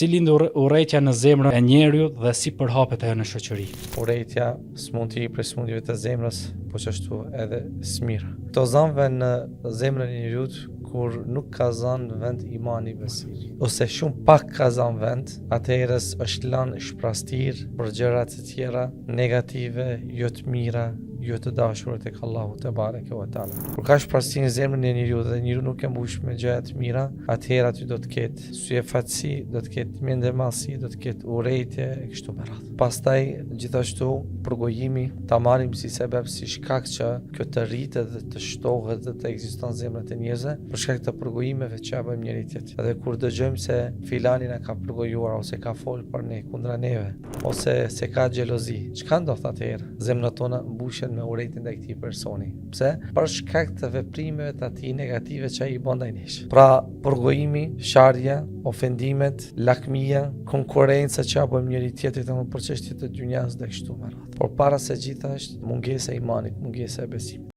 Si lind urrejtja në zemrën e njeriu dhe si përhapet ajo në shoqëri? Urrejtja s'mund të prej smundjeve të zemrës, po që ashtu edhe smira. Këto zanve në zemrën e njeriut kur nuk ka zanë vend imani besimi, ose shumë pak ka zanë vend, atëherës është lanë shprastir për gjërat e tjera negative, jo të mira, jo të dashura tek Allahu te bareke ve teala. Kur ka shprastir në zemrën e njeriu dhe njeriu nuk e mbush me gjëra të mira, atëherë aty do të ketë syefatsi, do të ketë mendemallsi, do të ketë urrejtje e kështu me radhë. Pastaj gjithashtu përgojimi ta marrim si sebeb, si shkak që kjo të rritet dhe të shtohet dhe të ekziston në zemrat e njerëzve, për shkak të përgojimeve që ja bëjmë njëri tjetrit. Edhe kur dëgjojmë se filani na ka përgojuar ose ka fol për ne kundra neve, ose se ka xhelozi, çka ndodh atëherë? Zemrat tona mbushen me urrejtjen ndaj këtij personi. Pse? Për shkak të veprimeve të atij negative që ai i bën ndaj nesh. Pra, përgojimi, sharja, ofendimet, lakmia, konkurrenca që ja bëjmë njëri tjetrit për çështje të dynjas dhe kështu me radhë. Por para se gjitha është mungesa e imanit, mungesa e besimit.